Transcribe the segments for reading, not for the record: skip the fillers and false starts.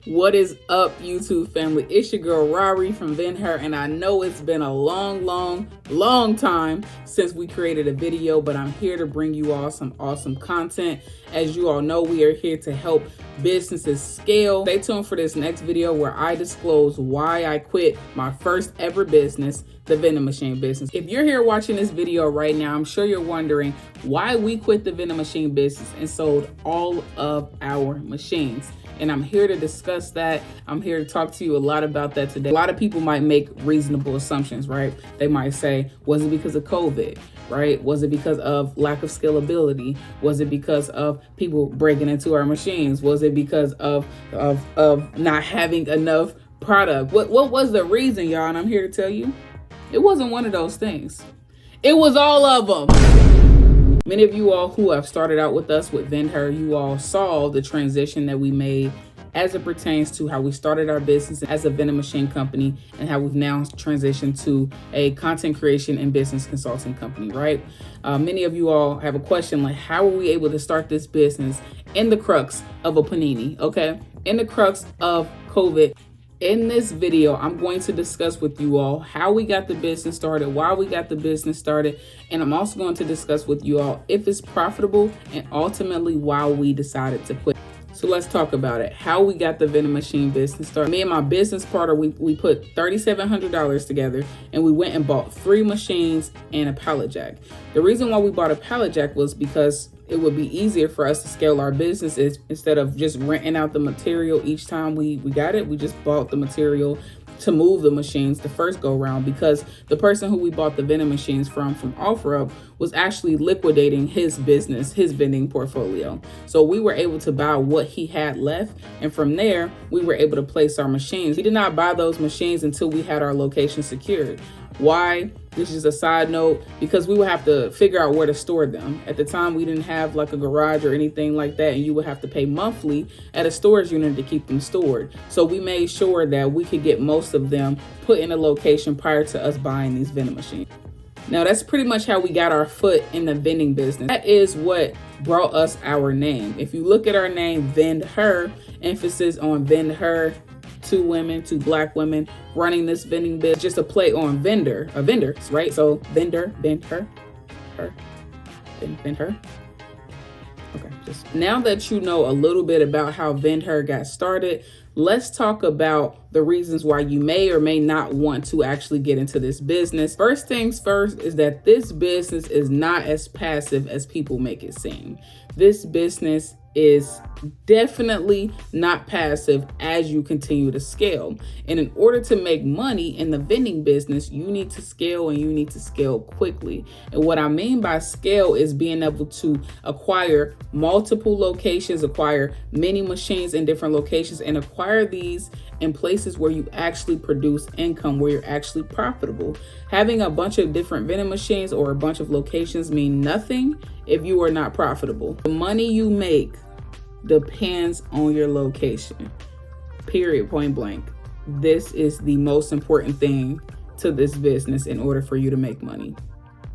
What is up, YouTube family? It's your girl Rari from Vending, and I know it's been a long time since we created a video, but I'm here to bring you all some awesome content. As you all know, we are here to help businesses scale. Stay tuned for this next video where I disclose why I quit my first ever business, the vending machine business. If you're here watching this video right now, I'm sure you're wondering why we quit the vending machine business and sold all of our machines. And I'm here to discuss that. I'm here to talk to you a lot about that today. A lot of people might make reasonable assumptions, right? They might say, was it because of COVID, right? Was it because of lack of scalability? Was it because of people breaking into our machines? Was it because of not having enough product? What was the reason, y'all? And I'm here to tell you, it wasn't one of those things. It was all of them. Many of you all who have started out with us with Vending, you all saw the transition that we made as it pertains to how we started our business as a vending machine company and how we've now transitioned to a content creation and business consulting company, right? Many of you all have a question like, how were we able to start this business in the crux of a panini, okay? In the crux of COVID. In this video, I'm going to discuss with you all how we got the business started, why we got the business started, and I'm also going to discuss with you all if it's profitable and ultimately why we decided to quit. So let's talk about it. How we got the vending machine business started. Me and my business partner, we put $3,700 together and we went and bought 3 machines and a pallet jack. The reason why we bought a pallet jack was because it would be easier for us to scale our businesses instead of just renting out the material each time we got it. We just bought the material to move the machines the first go round, because the person who we bought the vending machines from OfferUp was actually liquidating his business, his vending portfolio. So we were able to buy what he had left, and from there we were able to place our machines. We did not buy those machines until we had our location secured. Why? This is a side note, because we would have to figure out where to store them. At the time, we didn't have like a garage or anything like that, and you would have to pay monthly at a storage unit to keep them stored. So we made sure that we could get most of them put in a location prior to us buying these vending machines. Now, that's pretty much how we got our foot in the vending business. That is what brought us our name. If you look at our name, Vending, emphasis on Vending, 2 women, 2 black women running this vending business, just a play on vendors, right? So vendor. Okay, just now that you know a little bit about how Vending got started, let's talk about the reasons why you may or may not want to actually get into this business. First things first is that this business is not as passive as people make it seem. This business is definitely not passive as you continue to scale. And in order to make money in the vending business, you need to scale, and you need to scale quickly. And what I mean by scale is being able to acquire multiple locations, acquire many machines in different locations, and acquire these in places where you actually produce income, where you're actually profitable. Having a bunch of different vending machines or a bunch of locations mean nothing if you are not profitable. The money you make depends on your location. Period, point blank. This is the most important thing to this business in order for you to make money.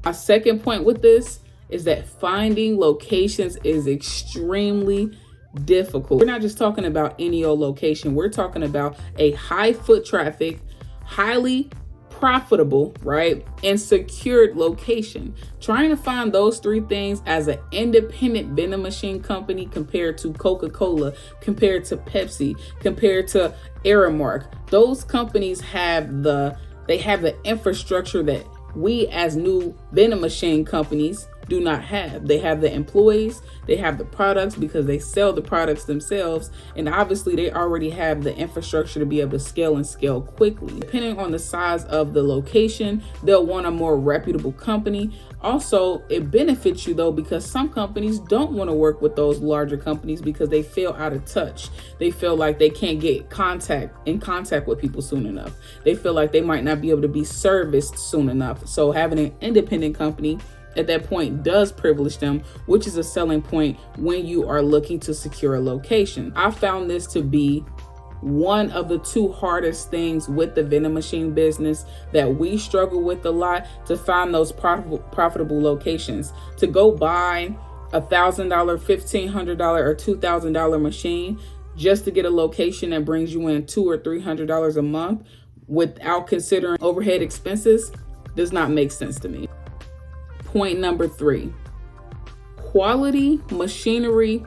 My second point with this is that finding locations is extremely difficult. We're not just talking about any old location. We're talking about a high foot traffic, highly profitable, right, and secured location. Trying to find those 3 things as an independent vending machine company compared to Coca-Cola, compared to Pepsi, compared to Aramark. Those companies have the infrastructure that we as new vending machine companies do not have. They have the employees, they have the products because they sell the products themselves, and obviously they already have the infrastructure to be able to scale and scale quickly. Depending on the size of the location, they'll want a more reputable company. Also, it benefits you though, because some companies don't want to work with those larger companies because they feel out of touch. They feel like they can't get in contact with people soon enough. They feel like they might not be able to be serviced soon enough. So having an independent company at that point does privilege them, which is a selling point when you are looking to secure a location. I found this to be one of the 2 hardest things with the vending machine business that we struggle with a lot, to find those profitable locations. To go buy $1,000, $1,500, or $2,000 machine just to get a location that brings you in $200 or $300 a month without considering overhead expenses does not make sense to me. Point number 3, quality machinery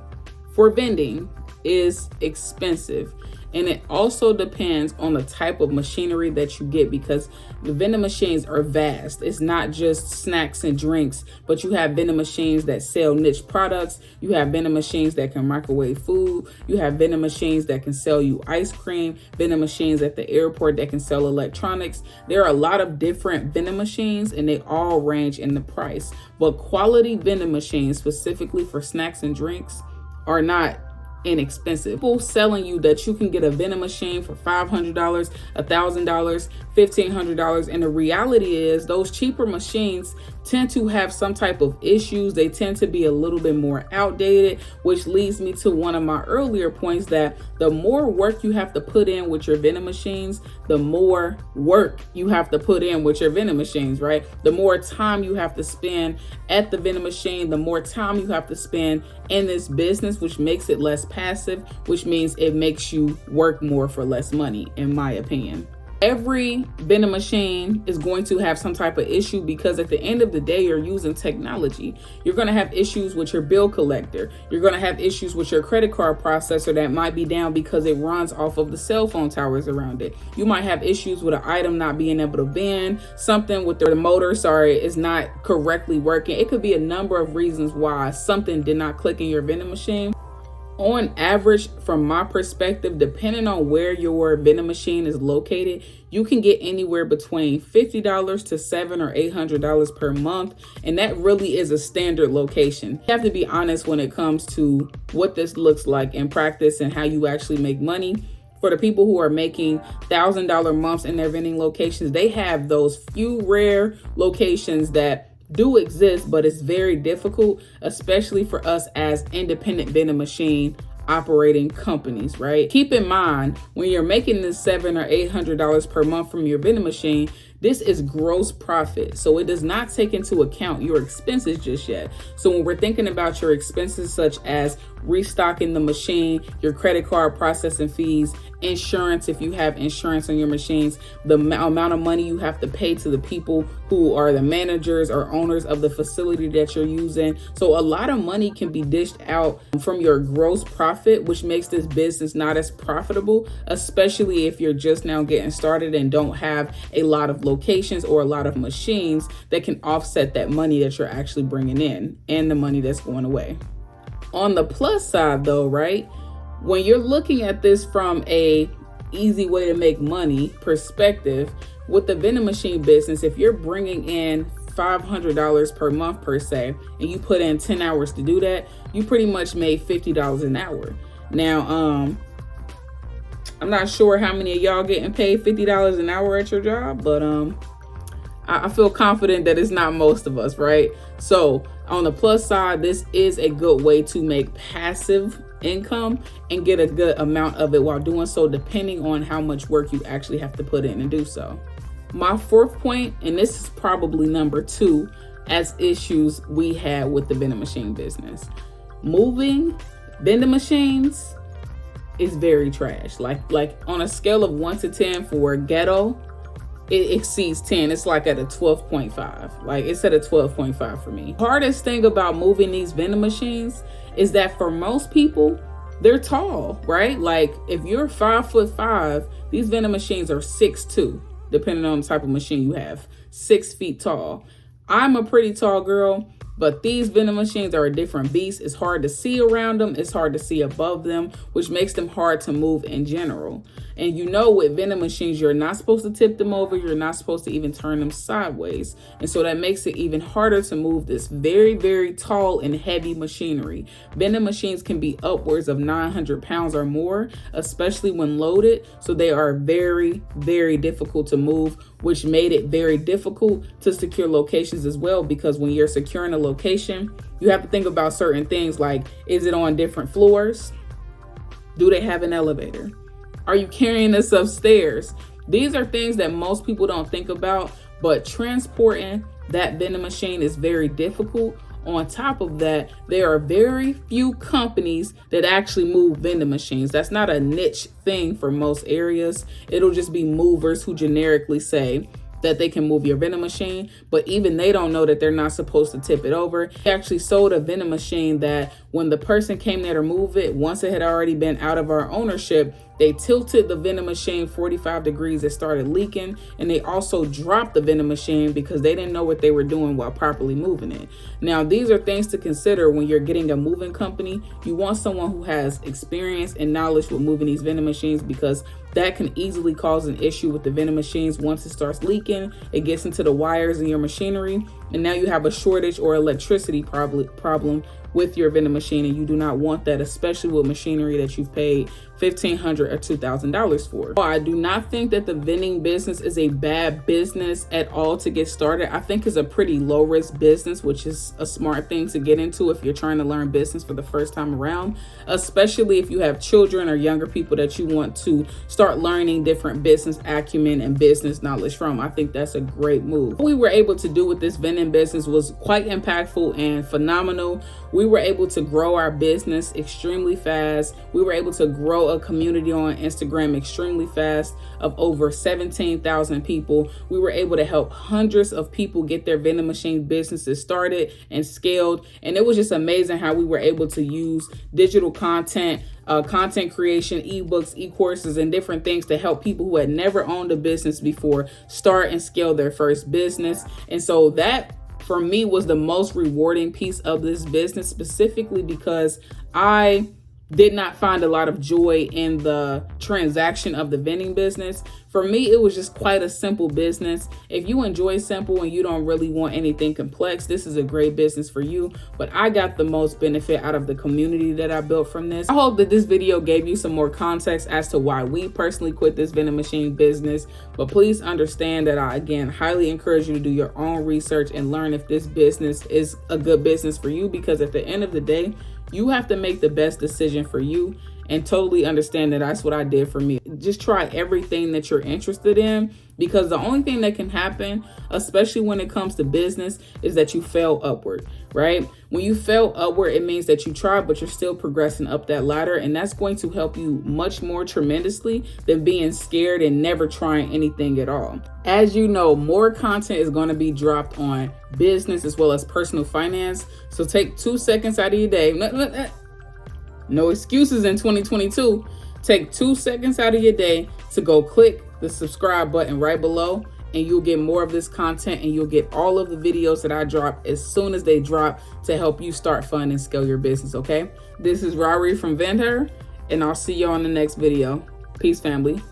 for vending is expensive. And it also depends on the type of machinery that you get, because the vending machines are vast. It's not just snacks and drinks, but you have vending machines that sell niche products. You have vending machines that can microwave food. You have vending machines that can sell you ice cream, vending machines at the airport that can sell electronics. There are a lot of different vending machines and they all range in the price. But quality vending machines specifically for snacks and drinks are not inexpensive. People selling you that you can get a vending machine for $500, $1,000, $1,500, and the reality is those cheaper machines tend to have some type of issues. They tend to be a little bit more outdated, which leads me to one of my earlier points that the more work you have to put in with your vending machines, the more work you have to put in with your vending machines, right? The more time you have to spend at the vending machine, the more time you have to spend in this business, which makes it less passive, which means it makes you work more for less money, in my opinion. Every vending machine is going to have some type of issue, because at the end of the day, you're using technology. You're going to have issues with your bill collector. You're going to have issues with your credit card processor that might be down because it runs off of the cell phone towers around it. You might have issues with an item not being able to vend, something with the motor, is not correctly working. It could be a number of reasons why something did not click in your vending machine. On average, from my perspective, depending on where your vending machine is located, you can get anywhere between $50 to $700 or $800 per month. And that really is a standard location. You have to be honest when it comes to what this looks like in practice and how you actually make money. For the people who are making $1,000 months in their vending locations, they have those few rare locations that do exist, but it's very difficult, especially for us as independent vending machine operating companies, right? Keep in mind, when you're making this $700 or $800 per month from your vending machine, this is gross profit. So it does not take into account your expenses just yet. So when we're thinking about your expenses, such as restocking the machine, your credit card processing fees, insurance, if you have insurance on your machines, the amount of money you have to pay to the people who are the managers or owners of the facility that you're using. So a lot of money can be dished out from your gross profit, which makes this business not as profitable, especially if you're just now getting started and don't have a lot of locations or a lot of machines that can offset that money that you're actually bringing in and the money that's going away. On the plus side though, right? When you're looking at this from a easy way to make money perspective, with the vending machine business, if you're bringing in $500 per month per se, and you put in 10 hours to do that, you pretty much made $50 an hour. Now, I'm not sure how many of y'all getting paid $50 an hour at your job, but I feel confident that it's not most of us, right? So on the plus side, this is a good way to make passive income and get a good amount of it while doing so, depending on how much work you actually have to put in and do so. My fourth point, and this is probably number 2 as issues we had with the vending machine business. Moving vending machines is very trash. Like on a scale of 1 to 10 for ghetto, it exceeds 10. It's like at a 12.5. Like it's at a 12.5 for me. Hardest thing about moving these vending machines is that for most people, they're tall, right? Like if you're 5'5", these vending machines are 6'2", depending on the type of machine you have, 6 feet tall. I'm a pretty tall girl, but these vending machines are a different beast. It's hard to see around them. It's hard to see above them, which makes them hard to move in general. And you know, with vending machines, you're not supposed to tip them over. You're not supposed to even turn them sideways. And so that makes it even harder to move this very, very tall and heavy machinery. Vending machines can be upwards of 900 pounds or more, especially when loaded. So they are very, very difficult to move, which made it very difficult to secure locations as well, because when you're securing a location, you have to think about certain things like, is it on different floors? Do they have an elevator? Are you carrying this upstairs? These are things that most people don't think about, but transporting that vending machine is very difficult. on top of that, there are very few companies that actually move vending machines. That's not a niche thing for most areas. It'll just be movers who generically say that they can move your vending machine, but even they don't know that they're not supposed to tip it over. They actually sold a vending machine that when the person came there to move it, once it had already been out of our ownership, they tilted the vending machine 45 degrees. It started leaking, and they also dropped the vending machine because they didn't know what they were doing while properly moving it. Now, these are things to consider when you're getting a moving company. You want someone who has experience and knowledge with moving these vending machines, because that can easily cause an issue with the vending machines. Once it starts leaking, it gets into the wires in your machinery, and now you have a shortage or electricity problem with your vending machine, and you do not want that, especially with machinery that you've paid $1,500 or $2,000 for. I do not think that the vending business is a bad business at all to get started. I think it's a pretty low risk business, which is a smart thing to get into if you're trying to learn business for the first time around, especially if you have children or younger people that you want to start learning different business acumen and business knowledge from. I think that's a great move. What we were able to do with this vending business was quite impactful and phenomenal. We were able to grow our business extremely fast. We were able to grow a community on Instagram extremely fast of over 17,000 people. We were able to help hundreds of people get their vending machine businesses started and scaled. And it was just amazing how we were able to use digital content, content creation, ebooks, e-courses, and different things to help people who had never owned a business before start and scale their first business. And so that, for me, was the most rewarding piece of this business, specifically because I did not find a lot of joy in the transaction of the vending business. For me, it was just quite a simple business. If you enjoy simple and you don't really want anything complex, this is a great business for you. But I got the most benefit out of the community that I built from this. I hope that this video gave you some more context as to why we personally quit this vending machine business. But please understand that I, again, highly encourage you to do your own research and learn if this business is a good business for you, because at the end of the day, you have to make the best decision for you, and totally understand that that's what I did for me. Just try everything that you're interested in, because the only thing that can happen, especially when it comes to business, is that you fail upward, right? When you fail upward, it means that you tried, but you're still progressing up that ladder. And that's going to help you much more tremendously than being scared and never trying anything at all. As you know, more content is going to be dropped on business as well as personal finance. So take 2 seconds out of your day. No excuses in 2022. Take 2 seconds out of your day to go click the subscribe button right below, and you'll get more of this content, and you'll get all of the videos that I drop as soon as they drop to help you start, fund, and scale your business, okay? This is Rari from Vending, and I'll see you on the next video. Peace, family.